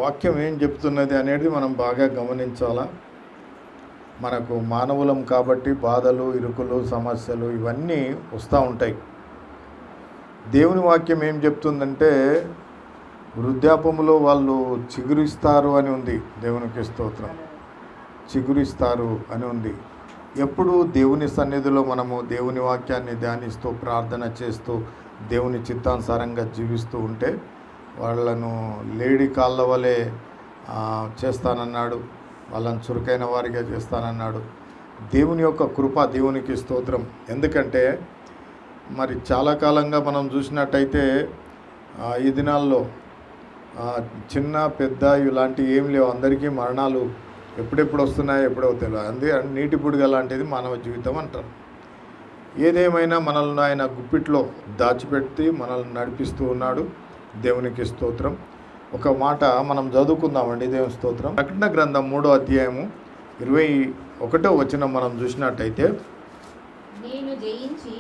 వాక్యం ఏం చెప్తున్నది అనేది మనం బాగా గమనించాలా. మనకు మానవులం కాబట్టి బాధలు, ఇరుకులు, సమస్యలు ఇవన్నీ వస్తూ ఉంటాయి. దేవుని వాక్యం ఏం చెప్తుందంటే వృద్ధాపములో వాళ్ళు చిగురిస్తారు అని ఉంది. దేవునికి స్తోత్రం. చిగురిస్తారు అని ఉంది. ఎప్పుడు దేవుని సన్నిధిలో మనము దేవుని వాక్యాన్ని ధ్యానిస్తూ ప్రార్థన చేస్తూ దేవుని చిత్తానుసారంగా జీవిస్తూ ఉంటే వాళ్ళను లేడి కాళ్ళ వలె చేస్తానన్నాడు. వాళ్ళని చురుకైన వారిగా చేస్తానన్నాడు. దేవుని యొక్క కృప, దేవునికి స్తోత్రం. ఎందుకంటే మరి చాలా కాలంగా మనం చూసినట్టయితే ఈ దినాల్లో చిన్న పెద్ద ఇలాంటివి ఏం లేవు. అందరికీ మరణాలు ఎప్పుడెప్పుడు వస్తున్నాయో ఎప్పుడో తెలియదు. అందుకే నీటి బుడగ లాంటిది మానవ జీవితం అంటారు. ఏదేమైనా మనల్ని ఆయన గుప్పిట్లో దాచిపెట్టి మనల్ని నడిపిస్తూ ఉన్నాడు. దేవునికి స్తోత్రం. ఒక మాట మనం చదువుకుందామండి. దేవుని స్తోత్రం. ప్రకటన గ్రంథం 3వ అధ్యాయము 21వ వచనం మనం చూసినట్టయితే, నేను జయించి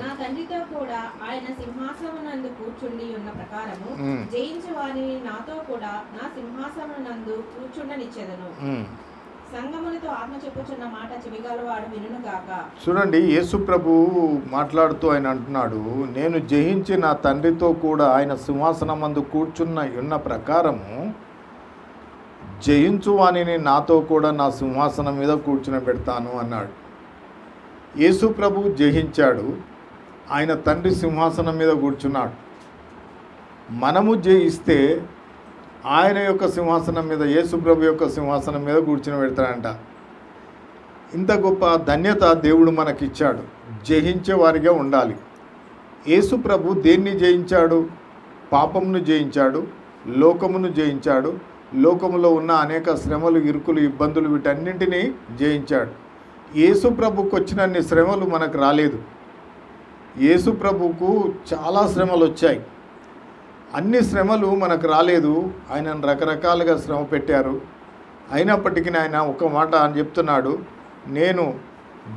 నా తండ్రితో కూడా ఆయన సింహాసనమునందు కూర్చుండి ఉన్న ప్రకారము జయించు వారిని నాతో కూడా నా సింహాసనమునందు కూర్చుండనిచ్చెదను. సంగములతో ఆత్మ చెప్పుచున్న మాట చెవిగలవాడు వినును గాక. చూడండి, యేసు ప్రభు మాట్లాడుతూ ఆయన అంటున్నాడు, నేను జయించి నా తండ్రితో కూడా ఆయన సింహాసనమందు ఉన్న ప్రకారము జయించు వానిని నాతో కూడా నా సింహాసనం మీద కూర్చుని పెడతాను అన్నాడు. యేసు ప్రభు జయించాడు. ఆయన తండ్రి సింహాసనం మీద కూర్చున్నాడు. మనము జయిస్తే ఆయన యొక్క సింహాసనం మీద, యేసు ప్రభు యొక్క సింహాసనం మీద కూర్చుని పెడతాడంట. ఇంత గొప్ప ధన్యత దేవుడు మనకిచ్చాడు. జయించే వారిగా ఉండాలి. యేసు ప్రభు దేన్ని జయించాడు? పాపమును జయించాడు, లోకమును జయించాడు. లోకములో ఉన్న అనేక శ్రమలు, ఇరుకులు, ఇబ్బందులు వీటన్నింటినీ జయించాడు. యేసు ప్రభుకు వచ్చినన్ని శ్రమలు మనకు రాలేదు. యేసు ప్రభుకు చాలా శ్రమలు వచ్చాయి. అన్ని శ్రమలు మనకు రాలేదు. ఆయనను రకరకాలుగా శ్రమ పెట్టారు. అయినప్పటికీ ఆయన ఒక మాట అని చెప్తున్నాడు, నేను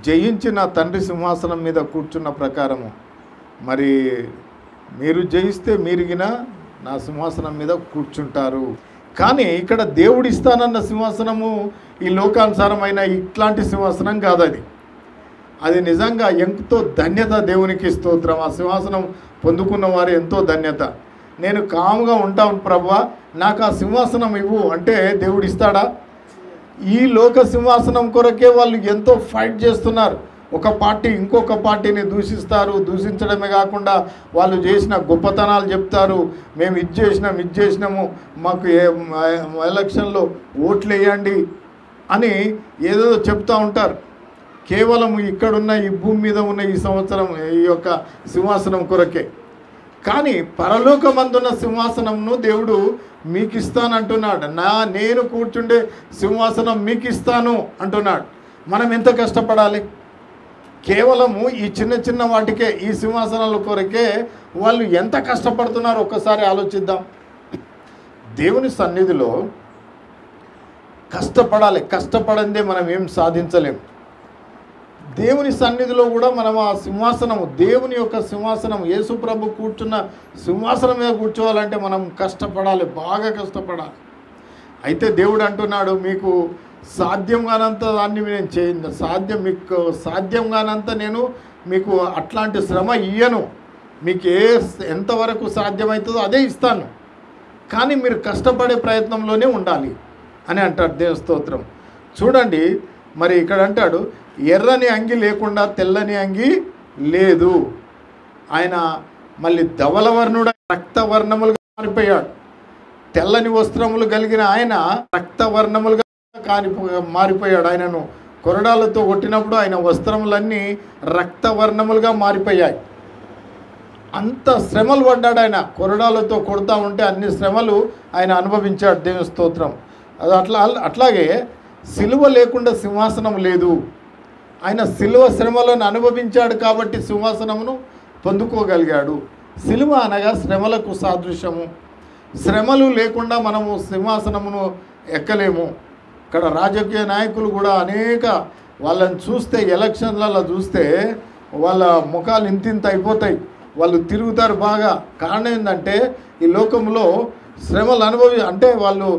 జయించి నా తండ్రి సింహాసనం మీద కూర్చున్న ప్రకారము మరి మీరు జయిస్తే మీరుగిన నా సింహాసనం మీద కూర్చుంటారు. కానీ ఇక్కడ దేవుడు ఇస్తానన్న సింహాసనము ఈ లోకానుసారమైన ఇట్లాంటి సింహాసనం కాదు. అది నిజంగా ఎంతో ధన్యత. దేవునికి స్తోత్రం. ఆ సింహాసనం పొందుకున్న వారు ఎంతో ధన్యత. నేను కాముగా ఉంటాను ప్రభువా, నాకు ఆ సింహాసనం ఇవ్వు అంటే దేవుడు ఇస్తాడా? ఈ లోక సింహాసనం కొరకే వాళ్ళు ఎంతో ఫైట్ చేస్తున్నారు. ఒక పార్టీ ఇంకొక పార్టీని దూషిస్తారు. దూషించడమే కాకుండా వాళ్ళు చేసిన గొప్పతనాలు చెప్తారు. మేము ఇది చేసినాము, మాకు ఎలక్షన్లో ఓట్లు వేయండి అని ఏదో చెప్తూ ఉంటారు. కేవలం ఇక్కడున్న ఈ భూమి మీద ఉన్న ఈ సంవత్సరం ఈ యొక్క సింహాసనం కొరకే. కానీ పరలోకమందున్న సింహాసనంను దేవుడు మీకు ఇస్తానంటున్నాడు. నేను కూర్చుండే సింహాసనం మీకు ఇస్తాను అంటున్నాడు. మనం ఎంత కష్టపడాలి? కేవలము ఈ చిన్న చిన్న వాటికే, ఈ సింహాసనాల కొరకే వాళ్ళు ఎంత కష్టపడుతున్నారో ఒక్కసారి ఆలోచిద్దాం. దేవుని సన్నిధిలో కష్టపడాలి. కష్టపడందే మనం ఏం సాధించలేము. దేవుని సన్నిధిలో కూడా మనం ఆ సింహాసనము, దేవుని యొక్క సింహాసనం, యేసు ప్రభు కూర్చున్న సింహాసనం మీద కూర్చోవాలంటే మనం కష్టపడాలి, బాగా కష్టపడాలి. అయితే దేవుడు అంటున్నాడు, మీకు సాధ్యం కానంత దాన్ని నేను చేయను, మీకు సాధ్యం కానంత నేను మీకు అట్లాంటి శ్రమ ఇయ్యను. మీకు ఎంతవరకు సాధ్యమవుతుందో అదే ఇస్తాను. కానీ మీరు కష్టపడే ప్రయత్నంలోనే ఉండాలి అని అంటాడు. దేవుని స్తోత్రం. చూడండి, మరి ఇక్కడ అంటాడు, ఎర్రని అంగి లేకుండా తెల్లని అంగి లేదు. ఆయన మళ్ళీ ధవలవర్ణుడు రక్తవర్ణములుగా మారిపోయాడు. తెల్లని వస్త్రములు కలిగిన ఆయన రక్తవర్ణములుగా మారిపోయాడు. ఆయనను కొరడాలతో కొట్టినప్పుడు ఆయన వస్త్రములన్నీ రక్తవర్ణములుగా మారిపోయాయి. అంత శ్రమలు పడ్డాడు ఆయన. కొరడాలతో కొడతా ఉంటే అన్ని శ్రమలు ఆయన అనుభవించాడు. దేవుని స్తోత్రం. అది అట్లాగే సిలువ లేకుండా సింహాసనం లేదు. ఆయన సిలువ శ్రమలను అనుభవించాడు కాబట్టి సింహాసనమును పొందుకోగలిగాడు. సిలువ అనగా శ్రమలకు సాదృశ్యము. శ్రమలు లేకుండా మనము సింహాసనమును ఎక్కలేము. ఇక్కడ రాజకీయ నాయకులు కూడా అనేక వాళ్ళని చూస్తే, ఎలక్షన్లలో చూస్తే వాళ్ళ ముఖాలు ఇంతింత అయిపోతాయి. వాళ్ళు తిరుగుతారు బాగా. కారణం ఏంటంటే ఈ లోకంలో శ్రమలు అంటే వాళ్ళు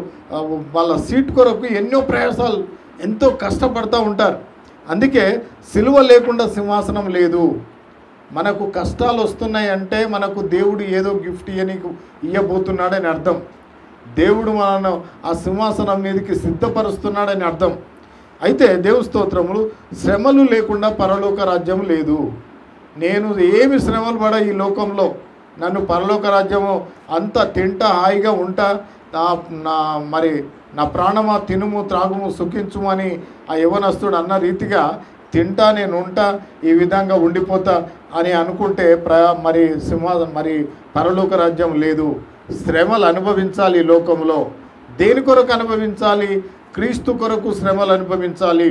వాళ్ళ సీట్ కొరకు ఎన్నో ప్రయాసాలు, ఎంతో కష్టపడుతూ ఉంటారు. అందుకే సిలువ లేకుండా సింహాసనం లేదు. మనకు కష్టాలు వస్తున్నాయి అంటే మనకు దేవుడు ఏదో గిఫ్ట్ ఇవ్వబోతున్నాడని అర్థం. దేవుడు మనను ఆ సింహాసనం మీదకి సిద్ధపరుస్తున్నాడని అర్థం. అయితే దేవుని స్తోత్రములు, శ్రమలు లేకుండా పరలోక రాజ్యం లేదు. నేను ఏమి శ్రమలు పడ ఈ లోకంలో, నన్ను పరలోక రాజ్యము అంతా తింటా హాయిగా ఉంటా, నా ప్రాణమా తినుము త్రాగుము సుఖించుము అని ఆ యవనస్తుడు అన్న రీతిగా తింటా నేను ఉంటా, ఈ విధంగా ఉండిపోతా అని అనుకుంటే మరి పరలోక రాజ్యం లేదు. శ్రమలు అనుభవించాలి ఈ లోకంలో. దేని కొరకు అనుభవించాలి? క్రీస్తు కొరకు శ్రమలు అనుభవించాలి.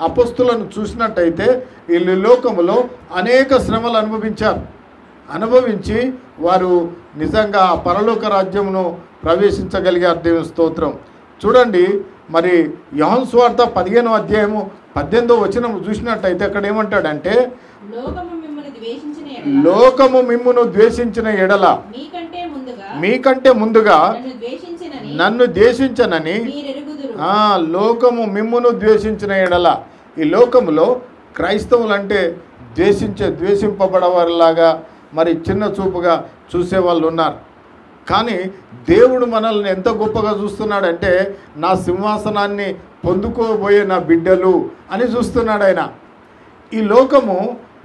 అపొస్తలులను చూసినట్టయితే వీళ్ళు లోకములో అనేక శ్రమలు అనుభవించి వారు నిజంగా పరలోక రాజ్యమును ప్రవేశించగలిగారు. దేవుని స్తోత్రం. చూడండి, మరి యోహాను సువార్త 15వ అధ్యాయము 18వ వచనం చూసినట్టయితే అక్కడ ఏమంటాడంటే, లోకము మిమ్మును ద్వేషించిన ఎడల మీకంటే ముందుగా నన్ను ద్వేషించనని. లోకము మిమ్మును ద్వేషించిన ఎడల. ఈ లోకములో క్రైస్తవులంటే ద్వేషింపబడేవారిలాగా మరి చిన్న చూపుగా చూసేవాళ్ళు ఉన్నారు. కానీ దేవుడు మనల్ని ఎంత గొప్పగా చూస్తున్నాడంటే, నా సింహాసనాన్ని పొందుకోబోయే నా బిడ్డలు అని చూస్తున్నాడు ఆయన. ఈ లోకము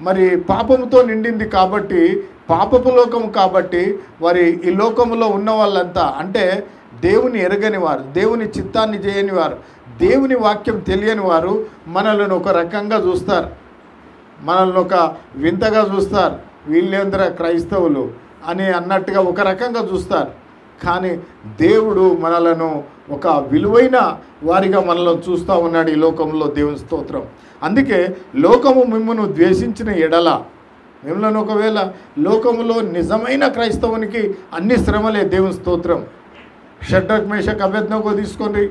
మరి పాపముతో నిండింది కాబట్టి, పాపపు లోకము కాబట్టి, మరి ఈ లోకములో ఉన్న వాళ్ళంతా అంటే దేవుని ఎరగని వారు, దేవుని చిత్తాన్ని చేయని వారు, దేవుని వాక్యం తెలియని వారు మనల్ని ఒక రకంగా చూస్తారు, మనల్ని ఒక వింతగా చూస్తారు. వీళ్ళేంద్ర క్రైస్తవులు అని అన్నట్టుగా ఒక రకంగా చూస్తారు. కానీ దేవుడు మనలను ఒక విలువైన వారిగా మనల్ని చూస్తూ ఉన్నాడు ఈ లోకంలో. దేవుని స్తోత్రం. అందుకే లోకము మిమ్మును ద్వేషించిన ఎడల, మిమ్మల్ని ఒకవేళ లోకములో నిజమైన క్రైస్తవునికి అన్ని శ్రమలే. దేవుని స్తోత్రం. షడ్రక్ మేషక్ అబేద్నెగో తీసుకోండి,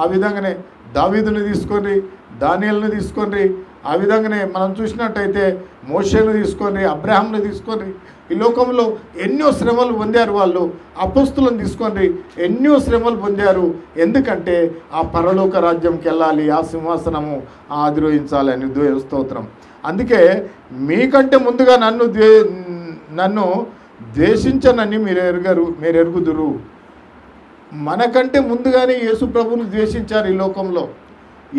ఆ విధంగానే దావీదుని తీసుకోండి, దానియేలుని తీసుకోండి, ఆ విధంగానే మనం చూసినట్టయితే మోషేను తీసుకోండి, అబ్రహాంను తీసుకోండి. ఈ లోకంలో ఎన్నో శ్రమలు పొందారు వాళ్ళు. అపొస్తలులను తీసుకోండి, ఎన్నో శ్రమలు పొందారు. ఎందుకంటే ఆ పరలోక రాజ్యంకి వెళ్ళాలి, ఆ సింహాసనము అధిరోహించాలి అని. స్తోత్రం. అందుకే మీకంటే ముందుగా నన్ను ద్వేషించనని మీరు ఎరుగుదురు. మనకంటే ముందుగానే యేసు ప్రభువును ద్వేషించారు ఈ లోకంలో.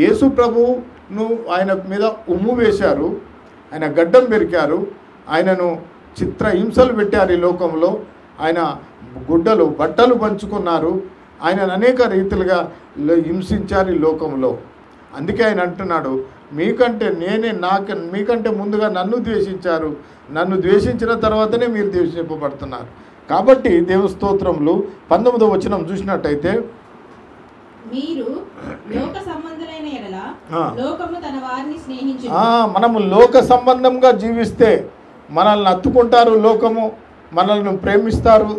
యేసు ప్రభువును ఆయన మీద ఉమ్ము వేశారు, ఆయన గడ్డం పెరికారు, ఆయనను చిత్రహింసలు పెట్టారు ఈ లోకంలో. ఆయన బట్టలు పంచుకున్నారు, ఆయనను అనేక రీతిలుగా హింసించారు ఈ లోకంలో. అందుకే ఆయన అంటున్నాడు, మీకంటే ముందుగా నన్ను ద్వేషించారు, నన్ను ద్వేషించిన తర్వాతనే మీరు ద్వేషింపబడుతున్నారు. కాబట్టి దేవుని స్తోత్రములు 19వ వచనం చూసినట్టయితే, మనము లోక సంబంధంగా జీవిస్తే మనల్ని అత్తుకుంటారు, లోకము మనల్ని ప్రేమిస్తారు,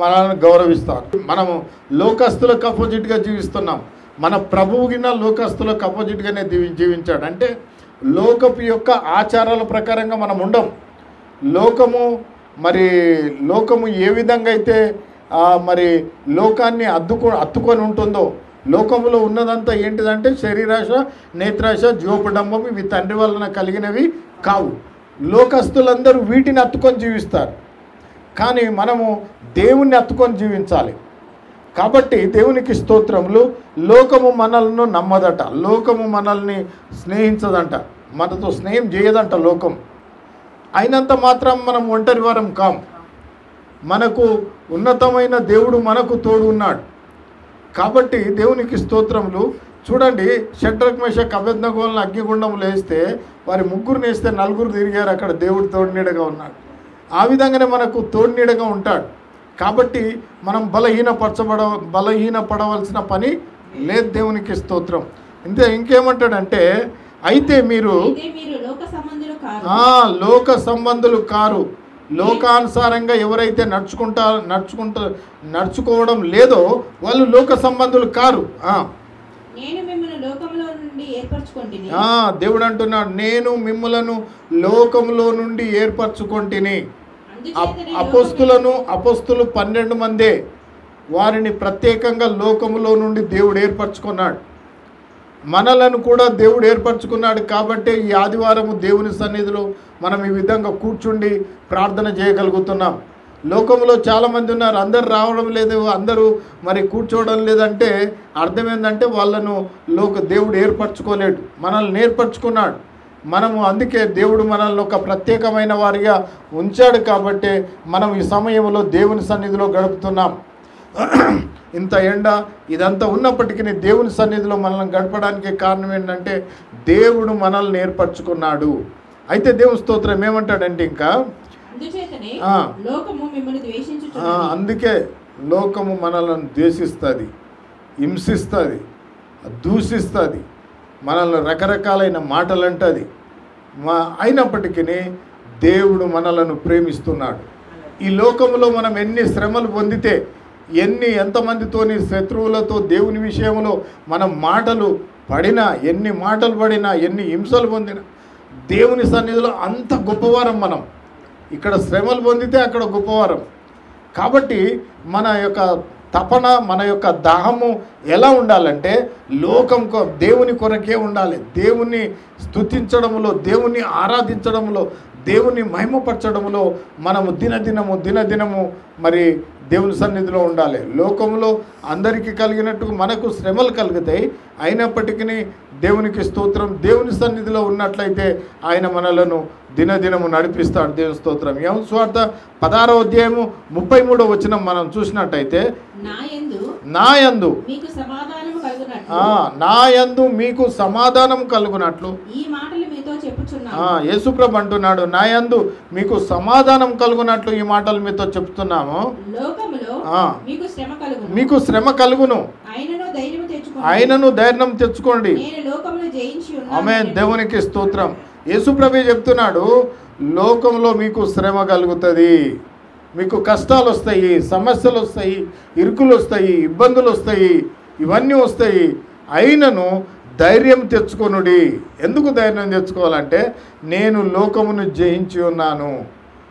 మనల్ని గౌరవిస్తారు. మనము లోకస్తులకు అపోజిట్గా జీవిస్తున్నాం. మన ప్రభువు గిన్న లోకస్తులకు అపోజిట్గానే జీవించాడు. అంటే లోకపు యొక్క ఆచారాల ప్రకారంగా మనం ఉండం. లోకము ఏ విధంగా అయితే మరి లోకాన్ని అత్తుకొని ఉంటుందో, లోకములో ఉన్నదంతా ఏంటిదంటే శరీరాశ, నేత్రాశ, జీవపడంబం, ఇవి తండ్రి వలన కలిగినవి కావు. లోకస్తులందరూ వీటిని అత్తుకొని జీవిస్తారు. కానీ మనము దేవుణ్ణి అత్తుకొని జీవించాలి. కాబట్టి దేవునికి స్తోత్రములు. లోకము మనల్ని నమ్మదట, లోకము మనల్ని స్నేహించదంట, మనతో స్నేహం చేయదంట లోకం. అయినంత మాత్రం మనం ఒంటరి వారం కాం. మనకు ఉన్నతమైన దేవుడు మనకు తోడు ఉన్నాడు. కాబట్టి దేవునికి స్తోత్రములు. చూడండి, షడ్రక్ మేషక్ అబేద్నెగోలను అగ్నిగుండంలో వేస్తే వారి ముగ్గురు వేస్తే 4 తిరిగారు. అక్కడ దేవుడు తోడునీడగా ఉన్నాడు. ఆ విధంగానే మనకు తోడునీడగా ఉంటాడు. కాబట్టి మనం బలహీనపడవలసిన పని లేదు. దేవునికి స్తోత్రం. ఇంకేమంటాడంటే, అయితే మీరు లోక సంబంధులు కారు. లోకానుసారంగా ఎవరైతే నడుచుకోవడం లేదో వాళ్ళు లోక సంబంధులు కారు. దేవుడు అంటున్నాడు, నేను మిమ్ములను లోకములో నుండి ఏర్పరచుకొంటిని. అపోస్తులు 12 మందే. వారిని ప్రత్యేకంగా లోకములో నుండి దేవుడు ఏర్పరచుకున్నాడు. మనలను కూడా దేవుడు ఏర్పరచుకున్నాడు. కాబట్టి ఈ ఆదివారము దేవుని సన్నిధిలో మనం ఈ విధంగా కూర్చుండి ప్రార్థన చేయగలుగుతున్నాం. లోకంలో చాలామంది ఉన్నారు, అందరు రావడం లేదు, అందరూ మరి కూర్చోవడం లేదంటే అర్థం ఏంటంటే వాళ్ళను దేవుడు ఏర్పరచుకోలేడు, మనల్ని ఏర్పరచుకున్నాడు. మనము అందుకే దేవుడు మనల్ని ఒక ప్రత్యేకమైన వారిగా ఉంచాడు. కాబట్టి మనం ఈ సమయంలో దేవుని సన్నిధిలో గడుపుతున్నాం. ఇంత ఎండ ఇదంతా ఉన్నప్పటికీ దేవుని సన్నిధిలో మనల్ని గడపడానికి కారణం ఏంటంటే దేవుడు మనల్ని ఏర్పరచుకున్నాడు. అయితే దేవుని స్తోత్రం ఏమంటాడంటే ఇంకా అందుకే లోకము మనల్ని ద్వేషిస్తుంది, హింసిస్తుంది, దూషిస్తుంది, మనల్ని రకరకాలైన మాటలు అంటుంది. అయినప్పటికీ దేవుడు మనలను ప్రేమిస్తున్నాడు. ఈ లోకంలో మనం ఎన్ని శ్రమలు పొందితే, ఎంతమందితోని శత్రువులతో దేవుని విషయంలో మనం మాటలు పడినా, ఎన్ని మాటలు పడినా, ఎన్ని హింసలు పొందినా దేవుని సన్నిధిలో అంత గొప్పవారం మనం. ఇక్కడ శ్రమలు పొందితే అక్కడ గొప్పవారం. కాబట్టి మన యొక్క తపన, మన యొక్క దాహము ఎలా ఉండాలంటే దేవుని కొరకే ఉండాలి. దేవుని స్తుతించడంలో, దేవుని ఆరాధించడంలో, దేవుని మహిమపరచడంలో మనము దినదినము మరి దేవుని సన్నిధిలో ఉండాలి. లోకంలో అందరికీ కలిగినట్టు మనకు శ్రమలు కలుగుతాయి. అయినప్పటికీ దేవునికి స్తోత్రం, దేవుని సన్నిధిలో ఉన్నట్లయితే ఆయన మనలను దినదినము నడిపిస్తాడు. దేవుని స్తోత్రం. యోహాను సువార్త 16వ అధ్యాయము 33వ వచనం మనం చూసినట్టయితే, నా యందు మీకు సమాధానం కలుగునట్లు యేసుప్రభు అంటున్నాడు, నా యందు మీకు సమాధానం కలుగునట్లు ఈ మాటలు మీతో చెప్తున్నాము. మీకు శ్రమ కలుగును, ఆయనను ధైర్యం తెచ్చుకోండి. ఆమేన్. దేవునికి స్తోత్రం. యేసుప్రభు చెప్తున్నాడు, లోకంలో మీకు శ్రమ కలుగుతుంది, మీకు కష్టాలు వస్తాయి, సమస్యలు వస్తాయి, ఇరుకులు వస్తాయి, ఇబ్బందులు వస్తాయి, ఇవన్నీ వస్తాయి. అయినను ధైర్యం తెచ్చుకొనుడి. ఎందుకు ధైర్యం తెచ్చుకోవాలంటే నేను లోకమును జయించి ఉన్నాను,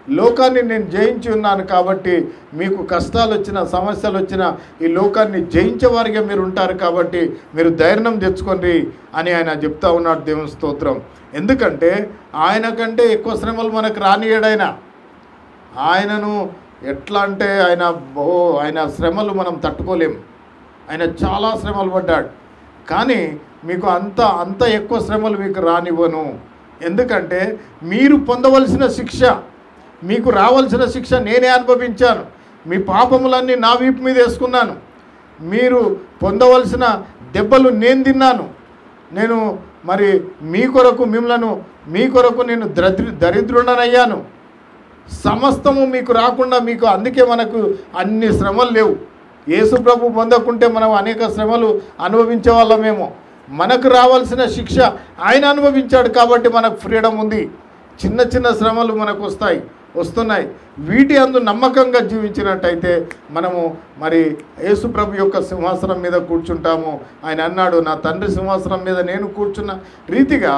లోకాన్ని నేను జయించి ఉన్నాను. కాబట్టి మీకు కష్టాలు వచ్చినా, సమస్యలు వచ్చినా ఈ లోకాన్ని జయించేవారిగా మీరు ఉంటారు. కాబట్టి మీరు ధైర్యం తెచ్చుకోండి అని ఆయన చెప్తా ఉన్నాడు. దేవుని స్తోత్రం. ఎందుకంటే ఆయన కంటే ఎక్కువ శ్రమలు మనకు రానియడైనా. ఆయనను ఎట్లా అంటే ఆయన శ్రమలు మనం తట్టుకోలేము. ఆయన చాలా శ్రమలు పడ్డాడు. కానీ మీకు అంత ఎక్కువ శ్రమలు మీకు రానివ్వను. ఎందుకంటే మీరు పొందవలసిన శిక్ష, మీకు రావాల్సిన శిక్ష నేనే అనుభవించాను. మీ పాపములన్నీ నా వీపు మీద వేసుకున్నాను. మీరు పొందవలసిన దెబ్బలు నేను తిన్నాను. నేను మరి మీ కొరకు నేను దరిద్రుడనయ్యాను. సమస్తము మీకు రాకుండా అందుకే మనకు అన్ని శ్రమలు లేవు. యేసు ప్రభు పొందకుంటే మనం అనేక శ్రమలు అనుభవించే వాళ్ళమేమో. మనకు రావాల్సిన శిక్ష ఆయన అనుభవించాడు కాబట్టి మనకు ఫ్రీడమ్ ఉంది. చిన్న శ్రమలు మనకు వస్తున్నాయి. వీటి అందు నమ్మకంగా జీవించినట్టయితే మనము మరి యేసు ప్రభు యొక్క సింహాసనం మీద కూర్చుంటాము. ఆయన అన్నాడు, నా తండ్రి సింహాసనం మీద నేను కూర్చున్న రీతిగా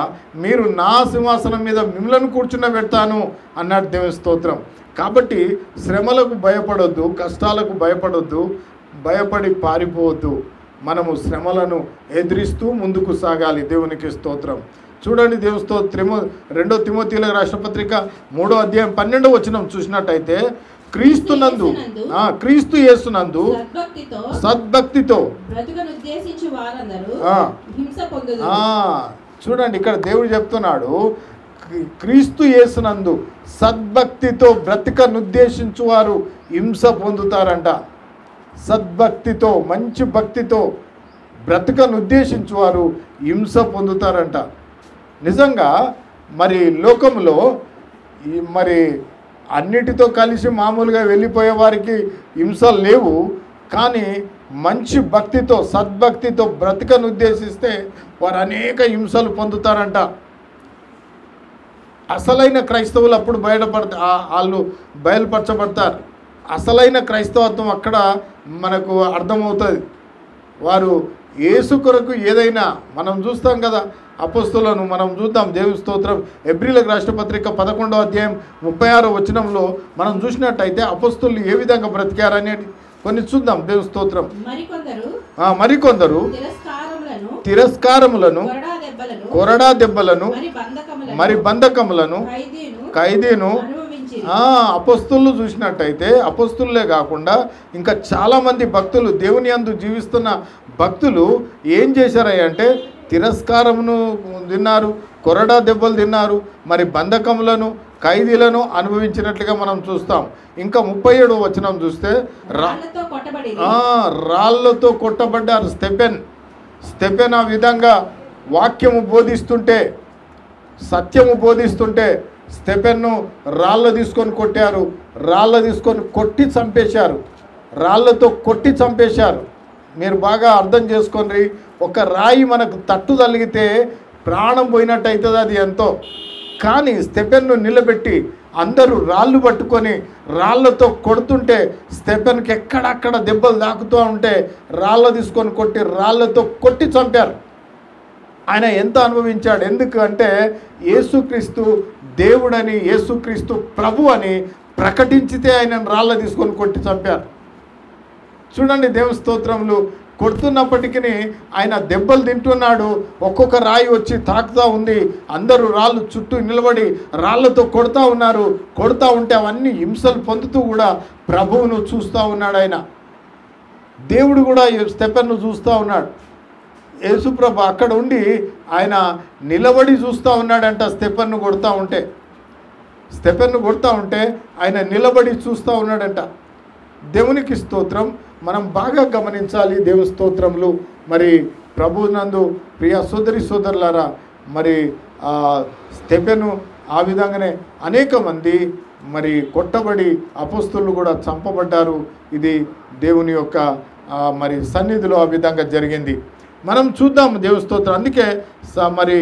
మీరు నా సింహాసనం మీద మిమ్మల్ని కూర్చున్నబెడతాను అన్నాడు. దేవుని స్తోత్రం. కాబట్టి శ్రమలకు భయపడొద్దు, కష్టాలకు భయపడొద్దు, భయపడి పారిపోవద్దు. మనము శ్రమలను ఎదిరిస్తూ ముందుకు సాగాలి. దేవునికి స్తోత్రం. చూడండి, దేవుని స్తోత్రము. 2 తిమోతిలకు రాసిన పత్రిక 3వ అధ్యాయం 12వ వచనం చూసినట్టయితే, క్రీస్తు యేసునందు సద్భక్తితో చూడండి, ఇక్కడ దేవుడు చెప్తున్నాడు, క్రీస్తు యేసునందు సద్భక్తితో బ్రతికనుద్దేశించు వారు హింస పొందుతారంట. సద్భక్తితో, మంచి భక్తితో బ్రతకనుద్దేశించు వారు హింస పొందుతారంట. నిజంగా మరి లోకంలో మరి అన్నిటితో కలిసి మామూలుగా వెళ్ళిపోయే వారికి హింసలు లేవు. కానీ మంచి భక్తితో, సద్భక్తితో బ్రతకనుద్దేశిస్తే వారు అనేక హింసలు పొందుతారంట. అసలైన క్రైస్తవులు అప్పుడు వాళ్ళు బయలుపరచబడతారు. అసలైన క్రైస్తవత్వం అక్కడ మనకు అర్థమవుతుంది. వారు యేసు కొరకు ఏదైనా, మనం చూస్తాం కదా అపోస్తులను మనం చూద్దాం. దేవుని స్తోత్రం. హెబ్రీయులకు రాసిన పత్రిక 11వ అధ్యాయం 36వ వచనంలో మనం చూసినట్టయితే అపోస్తులు ఏ విధంగా బ్రతికారనేది కొన్ని చూద్దాం దేవుని స్తోత్రం. మరికొందరు తిరస్కారములను కొరడా దెబ్బలను మరి బంధకములను ఖైదీను అపొస్తలులు చూసినట్టయితే అపొస్తలులే కాకుండా ఇంకా చాలామంది భక్తులు దేవుని యందు జీవిస్తున్న భక్తులు ఏం చేశారంటే తిరస్కారమును తిన్నారు, కొరడా దెబ్బలు తిన్నారు, మరి బంధకములను ఖైదీలను అనుభవించినట్లుగా మనం చూస్తాం. ఇంకా 37వ వచనం చూస్తే రాళ్లతో కొట్టబడ్డారు. స్టెఫెన్ ఆ విధంగా వాక్యము బోధిస్తుంటే, సత్యము బోధిస్తుంటే స్టెఫెన్ను రాళ్ళు తీసుకొని కొట్టారు, రాళ్ళు తీసుకొని కొట్టి చంపేశారు, రాళ్లతో కొట్టి చంపేశారు. మీరు బాగా అర్థం చేసుకోండి, ఒక రాయి మనకు తట్టు తగిలితే ప్రాణం పోయినట్టు అవుతుంది అది ఎంతో. కానీ స్టెఫెన్ను నిలబెట్టి అందరూ రాళ్ళు పట్టుకొని రాళ్లతో కొడుతుంటే స్టెఫెన్కి ఎక్కడక్కడ దెబ్బలు తాకుతూ ఉంటే రాళ్ళు తీసుకొని కొట్టి రాళ్లతో కొట్టి చంపారు. ఆయన ఎంత అనుభవించాడు? ఎందుకు అంటే యేసుక్రీస్తు దేవుడని, యేసుక్రీస్తు ప్రభు అని ప్రకటించితే ఆయన రాళ్ళ తీసుకొని కొట్టి చంపారు. చూడండి దేవుని స్తోత్రములు. కొడుతున్నప్పటికీ ఆయన దెబ్బలు తింటున్నాడు, ఒక్కొక్క రాయి వచ్చి తాకుతూ ఉంది, అందరూ రాళ్ళు చుట్టూ నిలబడి రాళ్లతో కొడుతూ ఉన్నారు. కొడుతూ ఉంటే అవన్నీ హింసలు పొందుతూ కూడా ప్రభువును చూస్తూ ఉన్నాడు. ఆయన దేవుడు కూడా స్టెఫెన్ను చూస్తూ ఉన్నాడు. యేసుప్రభు అక్కడ ఉండి ఆయన నిలబడి చూస్తూ ఉన్నాడంట. స్టెఫెన్ను కొడుతూ ఉంటే ఆయన నిలబడి చూస్తూ ఉన్నాడంట. దేవునికి స్తోత్రం. మనం బాగా గమనించాలి దేవుని స్తోత్రములు. మరి ప్రభునందు ప్రియ సోదరి సోదరులారా, మరి స్టెఫెను ఆ విధంగానే అనేక మంది మరి కొట్టబడి అపొస్తలులు కూడా చంపబడ్డారు. ఇది దేవుని యొక్క మరి సన్నిధిలో ఆ విధంగా జరిగింది. మనం చూద్దాం దేవుని స్తోత్రం. అందుకే మరి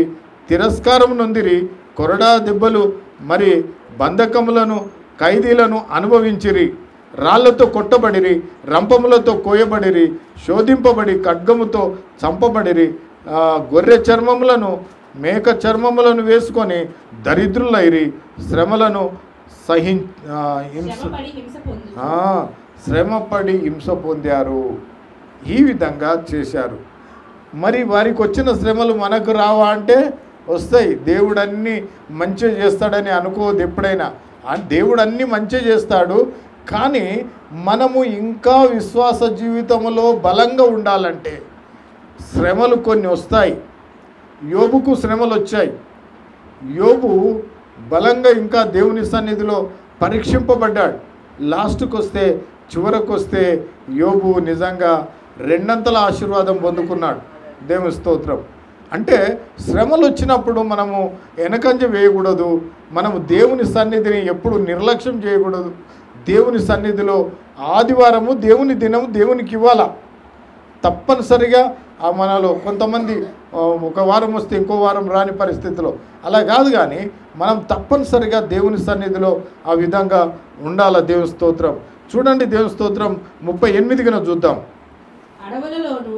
తిరస్కారం నొందిరి, కొరడా దెబ్బలు మరి బంధకములను ఖైదీలను అనుభవించిరి, రాళ్లతో కొట్టబడిరి, రంపములతో కోయబడిరి, శోధింపబడి ఖడ్గముతో చంపబడిరి, గొర్రె చర్మములను మేక చర్మములను వేసుకొని దరిద్రులైరి, శ్రమలను శ్రమపడి హింస పొందారు. ఈ విధంగా చేశారు. మరి వారికి వచ్చిన శ్రమలు మనకు రావా అంటే వస్తాయి. దేవుడు అన్నీ మంచిగా చేస్తాడని అనుకోవద్దు ఎప్పుడైనా. దేవుడు అన్నీ మంచిగా చేస్తాడు, కానీ మనము ఇంకా విశ్వాస జీవితంలో బలంగా ఉండాలంటే శ్రమలు కొన్ని వస్తాయి. యోబుకు శ్రమలు వచ్చాయి. యోబు బలంగా ఇంకా దేవుని సన్నిధిలో పరీక్షింపబడ్డాడు. చివరకు వస్తే యోబు నిజంగా రెండంతల ఆశీర్వాదం పొందుకున్నాడు. దేవుని స్తోత్రం. అంటే శ్రమలు వచ్చినప్పుడు మనము వెనకంజ వేయకూడదు. మనము దేవుని సన్నిధిని ఎప్పుడు నిర్లక్ష్యం చేయకూడదు. దేవుని సన్నిధిలో ఆదివారము దేవుని దినము దేవునికి ఇవ్వాలా. తప్పనిసరిగా మనలో కొంతమంది ఒక వారం వస్తే ఇంకో వారం రాని పరిస్థితిలో అలా కాదు, కానీ మనం తప్పనిసరిగా దేవుని సన్నిధిలో ఆ విధంగా ఉండాల. దేవుని స్తోత్రం. చూడండి దేవుని స్తోత్రం 38న చూద్దాం. అడవులలోను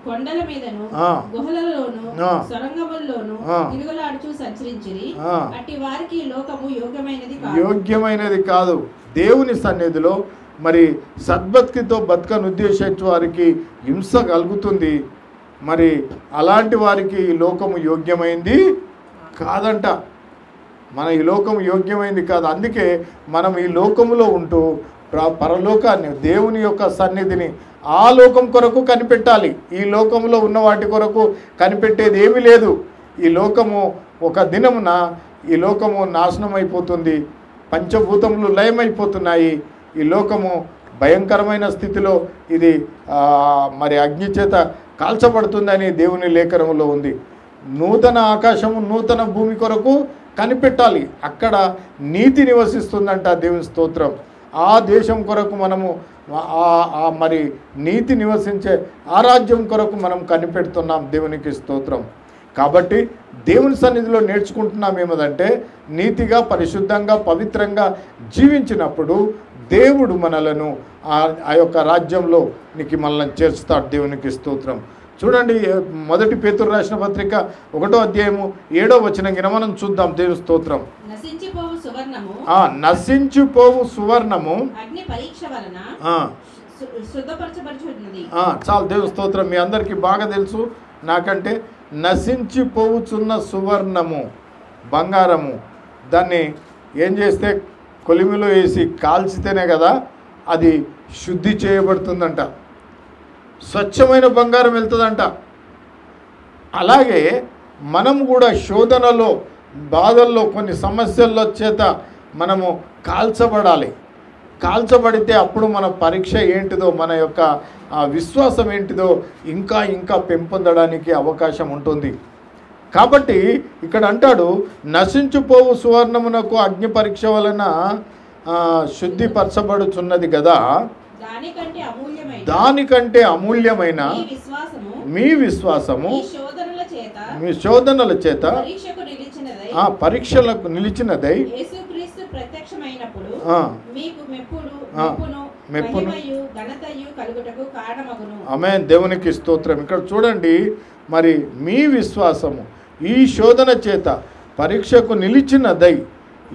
కొండల మీదను గుహలలోను సొరంగముల్లోను తిరుగులాడుచూ సంచరించిరి. అట్టి వారికి లోకము యోగ్యమైనది కాదు. దేవుని సన్నిధిలో మరి సద్భక్తితో బతకను ఉద్దేశించే వారికి హింస కలుగుతుంది. మరి అలాంటి వారికి ఈ లోకము యోగ్యమైంది కాదంట. మన ఈ లోకము యోగ్యమైంది కాదు. అందుకే మనం ఈ లోకములో ఉంటూ పరలోకాన్ని, దేవుని యొక్క సన్నిధిని ఆ లోకం కొరకు కనిపెట్టాలి. ఈ లోకంలో ఉన్న వాటి కొరకు కనిపెట్టేది ఏమీ లేదు. ఈ లోకము ఒక దినమున ఈ లోకము నాశనం అయిపోతుంది. పంచభూతములు లయమైపోతున్నాయి. ఈ లోకము భయంకరమైన స్థితిలో ఇది మరి అగ్ని చేత కాల్చబడుతుందని దేవుని లేఖనములో ఉంది. నూతన ఆకాశము నూతన భూమి కొరకు కనిపెట్టాలి. అక్కడ నీతి నివసిస్తుందంట. దేవుని స్తోత్రం. ఆ దేశం కొరకు మనము మరి నీతి నివసించే ఆ రాజ్యం కొరకు మనం కనిపెడుతున్నాం. దేవునికి స్తోత్రం. కాబట్టి దేవుని సన్నిధిలో నేర్చుకుంటున్నాం ఏమదంటే నీతిగా, పరిశుద్ధంగా, పవిత్రంగా జీవించినప్పుడు దేవుడు మనలను ఆ యొక్క రాజ్యంలో నీకు మనల్ని చేర్చుతాడు. దేవునికి స్తోత్రం. చూడండి, 1 పేతురు రాసిన పత్రిక 1వ అధ్యాయము 7వ వచనం మనం చూద్దాం. దేవుని స్తోత్రం. నశించిపోవు సువర్ణము శుద్ధపరచబడుచున్నది. చాలు, దేవుని స్తోత్రం. మీ అందరికీ బాగా తెలుసు నాకంటే, నశించిపోవుచున్న సువర్ణము, బంగారము, దాన్ని ఏం చేస్తే కొలిమిలో వేసి కాల్చితేనే కదా అది శుద్ధి చేయబడుతుందంట, స్వచ్ఛమైన బంగారం వెళ్తుందంట. అలాగే మనం కూడా శోధనలో, బాధల్లో, కొన్ని సమస్యల చేత మనము కాల్చబడాలి. కాల్చబడితే అప్పుడు మన పరీక్ష ఏంటిదో, మన యొక్క విశ్వాసం ఏంటిదో ఇంకా ఇంకా పెంపొందడానికి అవకాశం ఉంటుంది. కాబట్టి ఇక్కడ అంటాడు, నశించిపోవు సువర్ణమునకు అగ్ని పరీక్ష వలన శుద్ధిపరచబడుచున్నది కదా, దానికంటే అమూల్యమైన మీ విశ్వాసము మీ శోధనల చేత పరీక్షలకు నిలిచినదై ఆమేన్. దేవునికి స్తోత్రం. ఇక్కడ చూడండి, మరి మీ విశ్వాసము ఈ శోధన చేత పరీక్షకు నిలిచినదై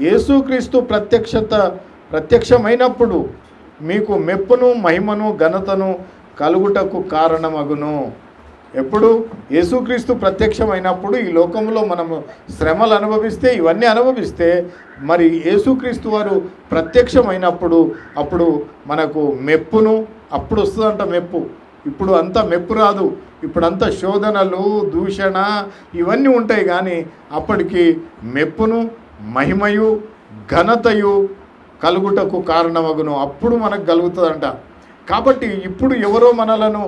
యేసుక్రీస్తు ప్రత్యక్షమైనప్పుడు మీకు మెప్పును, మహిమను, ఘనతను కలుగుటకు కారణమగును. ఎప్పుడు? యేసుక్రీస్తు ప్రత్యక్షమైనప్పుడు. ఈ లోకంలో మనము శ్రమలు అనుభవిస్తే, ఇవన్నీ అనుభవిస్తే, మరి యేసుక్రీస్తు వారు ప్రత్యక్షమైనప్పుడు అప్పుడు మనకు మెప్పును, అప్పుడు వస్తుందంట మెప్పు. ఇప్పుడు అంతా మెప్పు రాదు, ఇప్పుడంతా శోధనలు, దూషణ ఇవన్నీ ఉంటాయి. కానీ అప్పటికి మెప్పును, మహిమయు, ఘనతయు కలుగుటకు కారణమగును. అప్పుడు మనకు కలుగుతుందంట. కాబట్టి ఇప్పుడు ఎవరో మనలను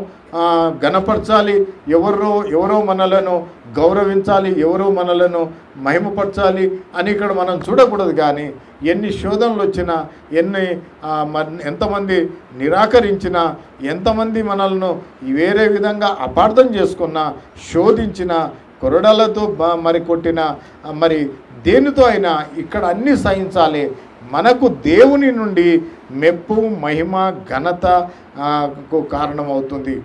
ఘనపరచాలి, ఎవరో మనలను గౌరవించాలి, ఎవరో మనలను మహిమపరచాలి అని ఇక్కడ మనం చూడకూడదు. కానీ ఎన్ని శోధనలు వచ్చినా, ఎంతమంది నిరాకరించినా, ఎంతమంది మనలను వేరే విధంగా అపార్థం చేసుకున్నా, శోధించిన, కొరడాలతో మరి కొట్టిన, మరి దేనితో అయినా ఇక్కడ అన్నీ సహించాలి. మనకు దేవుని నుండి మెప్పు, మహిమ, ఘనతకు కారణమవుతుంది.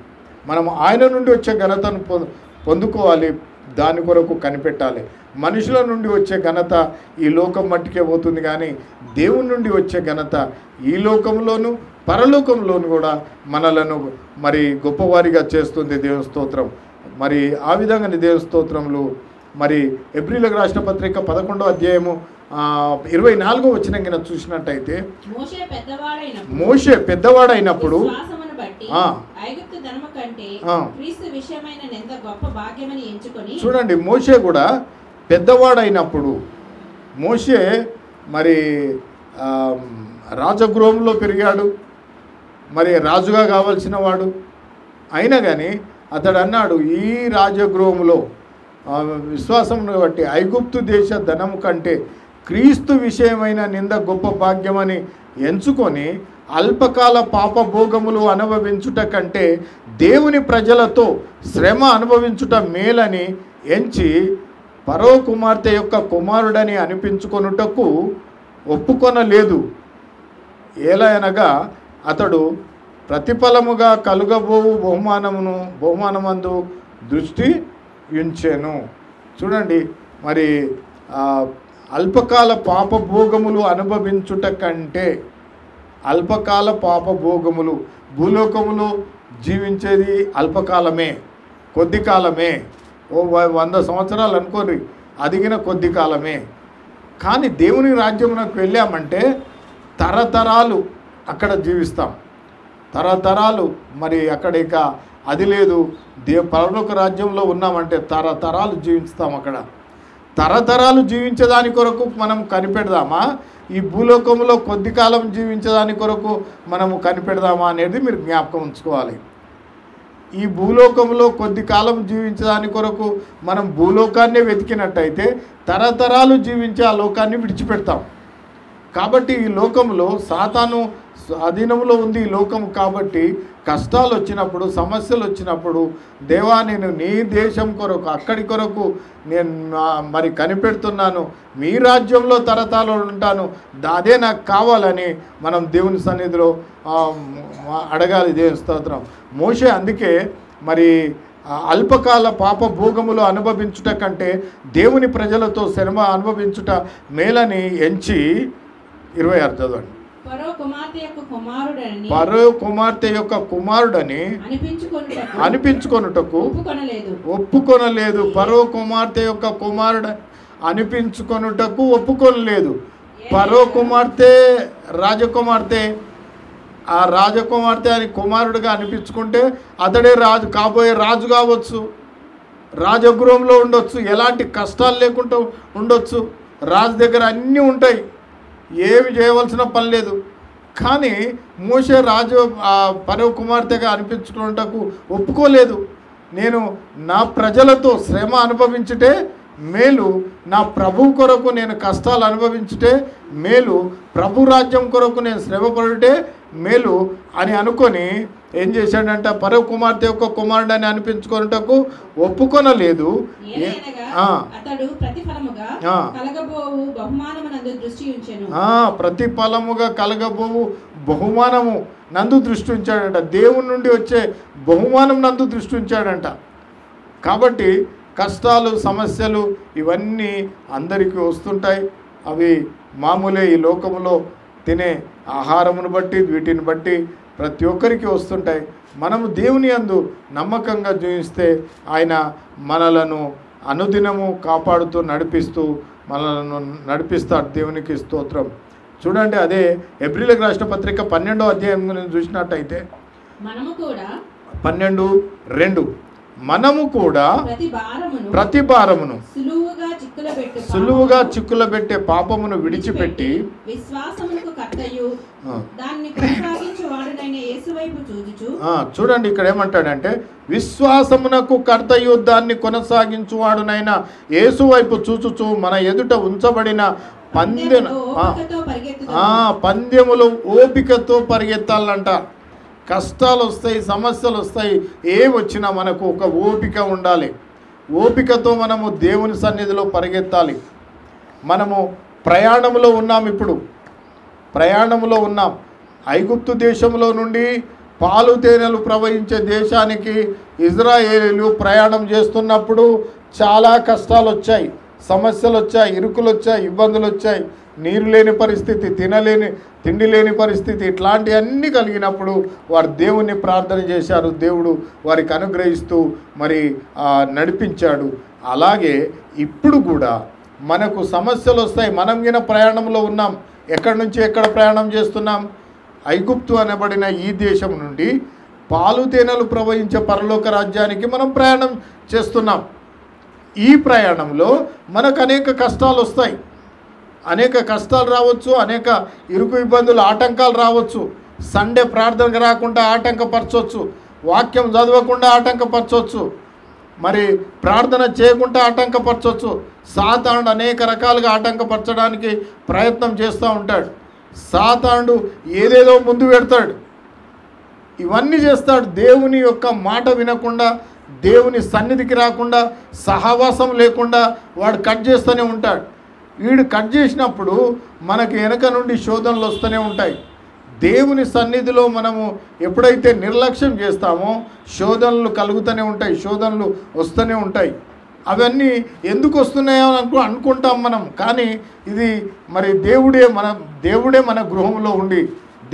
మనం ఆయన నుండి వచ్చే ఘనతను పొందుకోవాలి, దాని కొరకు కనిపెట్టాలి. మనుషుల నుండి వచ్చే ఘనత ఈ లోకం మట్టికే పోతుంది, కానీ దేవుని నుండి వచ్చే ఘనత ఈ లోకంలోను పరలోకంలోను కూడా మనలను మరి గొప్పవారిగా చేస్తుంది. దేవుని స్తోత్రం. మరి ఆ విధంగా దేవుని స్తోత్రములు. మరి ఎబ్రీలకు రాసిన పత్రిక 11వ అధ్యాయము 24వ వచనం కింద చూసినట్టయితే, మోషే పెద్దవాడైనప్పుడు చూడండి, మోషే కూడా పెద్దవాడైనప్పుడు, మోషే మరి రాజగృహంలో పెరిగాడు, మరి రాజుగా కావాల్సిన వాడు. అయినా కానీ అతడు అన్నాడు, ఈ రాజగృహంలో విశ్వాసమును బట్టి ఐగుప్తు దేశ ధనము కంటే క్రీస్తు విషయమైన నింద గొప్ప భాగ్యమని ఎంచుకొని అల్పకాల పాపభోగములు అనుభవించుట కంటే దేవుని ప్రజలతో శ్రమ అనుభవించుట మేలని ఎంచి ఫరో కుమార్తె యొక్క కుమారుడని అనిపించుకొనుటకు ఒప్పుకొనలేదు. ఏలయనగా అతడు ప్రతిఫలముగా కలుగబోవు బహుమానమందు దృష్టి ఉంచెను. చూడండి, మరి అల్పకాల పాపభోగములు అనుభవించుట కంటే, అల్పకాల పాపభోగములు, భూలోకములో జీవించేది అల్పకాలమే, కొద్ది కాలమే. 100 సంవత్సరాలు అనుకోండి, అదిగిన కొద్ది కాలమే. కానీ దేవుని రాజ్యమునకు వెళ్ళామంటే తరతరాలు అక్కడ జీవిస్తాం, తరతరాలు. మరి అక్కడ ఇక అది లేదు. పరలోక రాజ్యంలో ఉన్నామంటే తరతరాలు జీవిస్తాం. అక్కడ తరతరాలు జీవించేదాని కొరకు మనం కనిపెడదామా, ఈ భూలోకంలో కొద్ది కాలం జీవించేదాని కొరకు మనము కనిపెడదామా అనేది మీరు జ్ఞాపకం ఉంచుకోవాలి. ఈ భూలోకంలో కొద్ది కాలం జీవించేదాని కొరకు మనం భూలోకాన్నే వెతికినట్టయితే తరతరాలు జీవించే ఆ లోకాన్ని విడిచిపెడతాం. కాబట్టి ఈ లోకంలో సాతాను అధీనంలో ఉంది ఈ లోకం. కాబట్టి కష్టాలు వచ్చినప్పుడు, సమస్యలు వచ్చినప్పుడు, దేవా నేను నీ దేశం కొరకు, అక్కడి కొరకు నేను మరి కనిపెడుతున్నాను, మీ రాజ్యంలో తరతరాలు ఉంటాను, అదే నాకు కావాలని మనం దేవుని సన్నిధిలో అడగాలి. దేవుని స్తోత్రం. మోషే అందుకే మరి అల్పకాల పాపభోగములు అనుభవించుట కంటే దేవుని ప్రజలతో శ్రమ అనుభవించుట మేలని ఎంచి 26 చదవండి. ఫరో కుమార్తె యొక్క కుమారుడని ఫరో కుమార్తె యొక్క కుమారుడని అనిపించుకొనుటకు ఒప్పుకొనలేదు. ఫరో కుమార్తె యొక్క కుమారుడు అనిపించుకొనుటకు ఒప్పుకొనలేదు. ఫరో కుమార్తె రాజకుమార్తె, ఆ రాజకుమార్తె అని కుమారుడిగా అనిపించుకుంటే అతడే రాజు, కాబోయే రాజు కావచ్చు, రాజగృహంలో ఉండొచ్చు, ఎలాంటి కష్టాలు లేకుండా ఉండొచ్చు, రాజు దగ్గర అన్నీ ఉంటాయి, ఏమి చేయవలసిన పని లేదు. కానీ మోషే రాజు ఫరో కుమార్తెగా అనిపించుకున్నటకు ఒప్పుకోలేదు. నేను నా ప్రజలతో శ్రమ అనుభవించుటే మేలు, నా ప్రభు కొరకు నేను కష్టాలు అనుభవించుటే మేలు, ప్రభు రాజ్యం కొరకు నేను శ్రమపడుటే మేలు అని అనుకొని ఏం చేశాడంట, ఫరో కుమార్తె యొక్క కుమారుడని అనిపించుకున్నటకు ఒప్పుకొనలేదు. ప్రతిఫలముగా కలగబోవు బహుమానము నందు దృష్టి ఉంచాడంట. దేవుని నుండి వచ్చే బహుమానం నందు దృష్టి ఉంచాడంట. కాబట్టి కష్టాలు, సమస్యలు ఇవన్నీ అందరికీ వస్తుంటాయి. అవి మామూలే. ఈ లోకంలో తినే ఆహారమును బట్టి, వీటిని బట్టి ప్రతి ఒక్కరికి వస్తుంటాయి. మనము దేవుని యందు నమ్మకంగా జీవిస్తే ఆయన మనలను అనుదినము కాపాడుతూ నడిపిస్తూ మనలను నడిపిస్తాడు. దేవునికి స్తోత్రం. చూడండి, అదే హెబ్రీయులకు రాసిన పత్రిక 12వ అధ్యాయం చూసినట్టయితే 12:2 మనము కూడా ప్రతి భారమును సులువుగా చిక్కులబెట్టే పాపమును విడిచిపెట్టి చూడండి, ఇక్కడ ఏమంటాడంటే విశ్వాసమునకు కర్తయు దాన్ని కొనసాగించువాడునైన యేసు వైపు చూచుచు మన ఎదుట ఉంచబడిన పందెములు ఓపికతో పరిగెత్తాలంట. కష్టాలు వస్తాయి, సమస్యలు వస్తాయి, ఏవి వచ్చినా మనకు ఒక ఓపిక ఉండాలి. ఓపికతో మనము దేవుని సన్నిధిలో పరిగెత్తాలి. మనము ప్రయాణంలో ఉన్నాం. ఇప్పుడు ప్రయాణంలో ఉన్నాం. ఐగుప్తు దేశంలో నుండి పాలు తేనెలు ప్రవహించే దేశానికి ఇజ్రాయేలీలు ప్రయాణం చేస్తున్నప్పుడు చాలా కష్టాలు వచ్చాయి, సమస్యలు వచ్చాయి, ఇరుకులు వచ్చాయి, ఇబ్బందులు వచ్చాయి. నీరు లేని పరిస్థితి, తిండి లేని పరిస్థితి, ఇట్లాంటివన్నీ కలిగినప్పుడు వారు దేవుణ్ణి ప్రార్థన చేశారు. దేవుడు వారికి అనుగ్రహిస్తూ మరి నడిపించాడు. అలాగే ఇప్పుడు కూడా మనకు సమస్యలు వస్తాయి. మనం గిన ప్రయాణంలో ఉన్నాం. ఎక్కడి నుంచి ఎక్కడ ప్రయాణం చేస్తున్నాం? ఐగుప్తు అనబడిన ఈ దేశం నుండి పాలు తేనెలు ప్రవహించే పరలోక రాజ్యానికి మనం ప్రయాణం చేస్తున్నాం. ఈ ప్రయాణంలో మనకు అనేక కష్టాలు వస్తాయి, అనేక కష్టాలు రావచ్చు, అనేక ఇరుకు ఇబ్బందులు, ఆటంకాలు రావచ్చు. సండే ప్రార్థనకు రాకుండా ఆటంకపరచవచ్చు, వాక్యం చదవకుండా ఆటంకపరచవచ్చు, మరి ప్రార్థన చేయకుండా ఆటంకపరచవచ్చు. సాతానుడు అనేక రకాలుగా ఆటంకపరచడానికి ప్రయత్నం చేస్తూ ఉంటాడు. సాతానుడు ఏదేదో ముందు పెడతాడు, ఇవన్నీ చేస్తాడు. దేవుని యొక్క మాట వినకుండా, దేవుని సన్నిధికి రాకుండా, సహవాసం లేకుండా వాడు కట్ చేస్తూనే ఉంటాడు. వీడు కట్ చేసినప్పుడు మనకి వెనక నుండి శోధనలు వస్తూనే ఉంటాయి. దేవుని సన్నిధిలో మనము ఎప్పుడైతే నిర్లక్ష్యం చేస్తామో శోధనలు కలుగుతూనే ఉంటాయి, శోధనలు వస్తూనే ఉంటాయి. అవన్నీ ఎందుకు వస్తున్నాయో అనుకుంటాం మనం. కానీ ఇది మరి దేవుడే మన గృహంలో ఉండి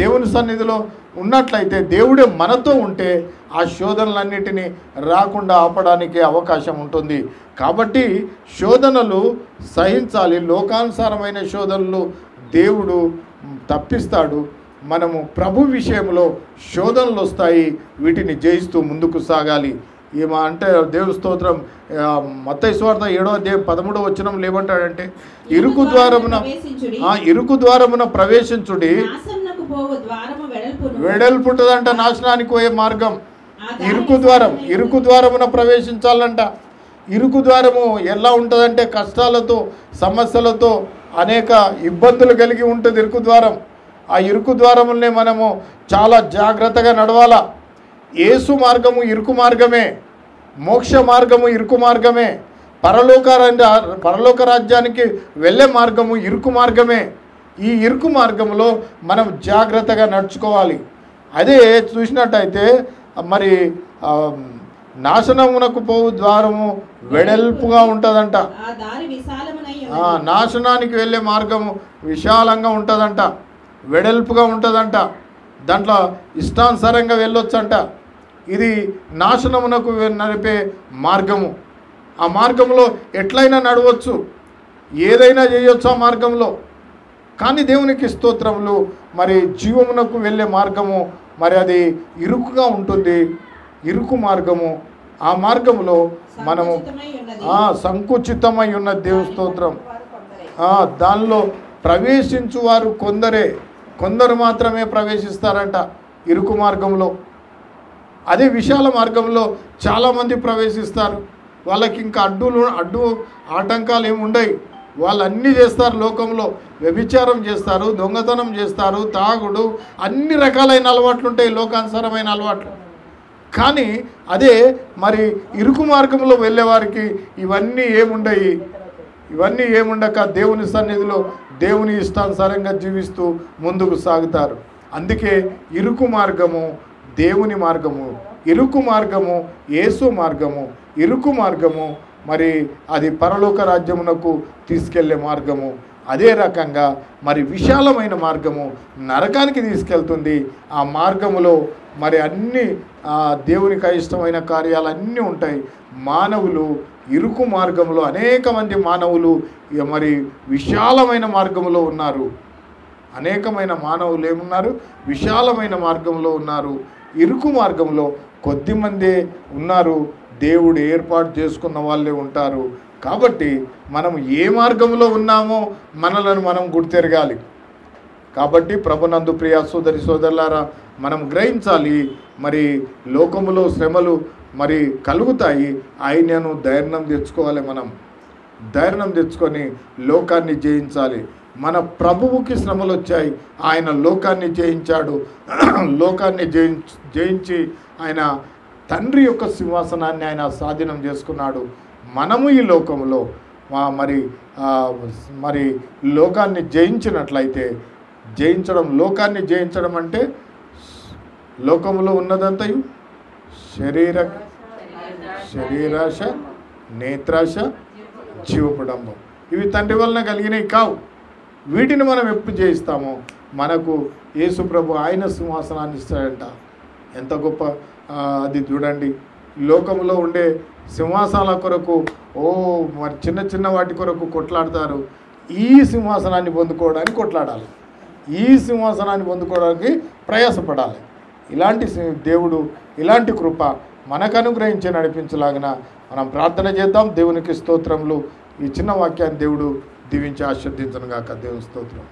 దేవుని సన్నిధిలో ఉన్నట్లయితే, దేవుడే మనతో ఉంటే ఆ శోధనలన్నిటినీ రాకుండా ఆపడానికి అవకాశం ఉంటుంది. కాబట్టి శోధనలు సహించాలి. లోకానుసారమైన శోధనలు దేవుడు తప్పిస్తాడు. మనము ప్రభు విషయంలో శోధనలు వస్తాయి, వీటిని జయిస్తూ ముందుకు సాగాలి. అంటే దేవుని స్తోత్రం. మత్తయి సువార్త 7వ అధ్యాయం 13వ వచనం ఏమంటాడంటే, ఇరుకు ద్వారమున ప్రవేశించుడి, వెడల్పుంటదంట నాశనానికి పోయే మార్గం. ఇరుకు ద్వారమున ప్రవేశించాలంట. ఇరుకు ద్వారము ఎలా ఉంటుందంటే కష్టాలతో, సమస్యలతో, అనేక ఇబ్బందులు కలిగి ఉంటుంది ఇరుకు ద్వారం. ఆ ఇరుకు ద్వారములనే మనము చాలా జాగ్రత్తగా నడవాలా. యేసు మార్గము ఇరుకు మార్గమే, మోక్ష మార్గము ఇరుకు మార్గమే, పరలోక రాజ్యానికి వెళ్ళే మార్గము ఇరుకు మార్గమే. ఈ ఇరుకు మార్గంలో మనం జాగ్రత్తగా నడుచుకోవాలి. అదే చూసినట్టయితే మరి నాశనమునకు పోవు ద్వారము వెడల్పుగా ఉంటుందంట. నాశనానికి వెళ్ళే మార్గము విశాలంగా ఉంటుందంట. వెడల్పుగా ఉంటుందంట, దాంట్లో ఇష్టానుసారంగా వెళ్ళొచ్చంట. ఇది నాశనమునకు నడిపే మార్గము. ఆ మార్గంలో ఎట్లయినా నడవచ్చు, ఏదైనా చేయొచ్చు ఆ మార్గంలో. కానీ దేవునికి స్తోత్రములు, మరి జీవమునకు వెళ్ళే మార్గము మరి అది ఇరుకుగా ఉంటుంది, ఇరుకు మార్గము. ఆ మార్గంలో మనము సంకుచితమై ఉన్న దేవుని స్తోత్రం. దానిలో ప్రవేశించువారు కొందరే, కొందరు మాత్రమే ప్రవేశిస్తారంట ఇరుకు మార్గంలో. అదే విశాల మార్గంలో చాలామంది ప్రవేశిస్తారు. వాళ్ళకి ఇంకా అడ్డు ఆటంకాలు ఏమి ఉండవు. వాళ్ళు అన్నీ చేస్తారు లోకంలో. వ్యభిచారం చేస్తారు, దొంగతనం చేస్తారు, తాగుడు, అన్ని రకాలైన అలవాట్లు ఉంటాయి, లోకానుసారమైన అలవాట్లు. కానీ అదే మరి ఇరుకు మార్గంలో వెళ్ళేవారికి ఇవన్నీ ఏముండయి. ఇవన్నీ ఏముండక దేవుని సన్నిధిలో దేవుని ఇష్టానుసారంగా జీవిస్తూ ముందుకు సాగుతారు. అందుకే ఇరుకు మార్గము దేవుని మార్గము, ఇరుకు మార్గము యేసు మార్గము, ఇరుకు మార్గము మరి అది పరలోక రాజ్యమునకు తీసుకెళ్లే మార్గము. అదే రకంగా మరి విశాలమైన మార్గము నరకానికి తీసుకెళ్తుంది. ఆ మార్గములో మరి అన్ని దేవునికి ఇష్టమైన కార్యాలు అన్నీ ఉంటాయి. మానవులు ఇరుకు మార్గంలో, అనేక మంది మానవులు మరి విశాలమైన మార్గంలో ఉన్నారు. అనేకమైన మానవులు ఏమున్నారు? విశాలమైన మార్గంలో ఉన్నారు. ఇరుకు మార్గంలో కొద్దిమందే ఉన్నారు, దేవుడు ఏర్పాటు చేసుకున్న వాళ్ళే ఉంటారు. కాబట్టి మనం ఏ మార్గంలో ఉన్నామో మనలను మనం గుర్తెరగాలి. కాబట్టి ప్రభునందు ప్రియ సోదరి సోదరులారా, మనం గ్రహించాలి, మరి లోకములో శ్రమలు మరి కలుగుతాయి. ఆయనను ధైర్యం తెచ్చుకోవాలి. మనం ధైర్యం తెచ్చుకొని లోకాన్ని జయించాలి. మన ప్రభువుకి శ్రమలు వచ్చాయి, ఆయన లోకాన్ని జయించాడు. లోకాన్ని జయించి ఆయన తండ్రి యొక్క సింహాసనాన్ని ఆయన స్వాధీనం చేసుకున్నాడు. మనము ఈ లోకంలో మరి లోకాన్ని జయించినట్లయితే, లోకాన్ని జయించడం అంటే లోకంలో ఉన్నదంతయు శరీరాశ, నేత్రాశ, జీవపుడంబం, ఇవి తండ్రి వలన కలిగినవి కావు. వీటిని మనం ఎప్పుడు జయిస్తామో మనకు యేసు ప్రభు ఆయన సింహాసనాన్ని ఇస్తాడంట. ఎంత గొప్ప అది చూడండి. లోకంలో ఉండే సింహాసనాల కొరకు మరి చిన్న చిన్న వాటి కొరకు కొట్లాడతారు. ఈ సింహాసనాన్ని పొందుకోవడానికి కొట్లాడాలి, ఈ సింహాసనాన్ని పొందుకోవడానికి ప్రయాసపడాలి. ఇలాంటి దేవుడు ఇలాంటి కృప మనకు అనుగ్రహించి నడిపించలాగిన మనం ప్రార్థన చేద్దాం. దేవునికి స్తోత్రములు. ఈ చిన్న వాక్యాన్ని దేవుడు దీవించి ఆశీర్వదించును గాక. దేవుని స్తోత్రం.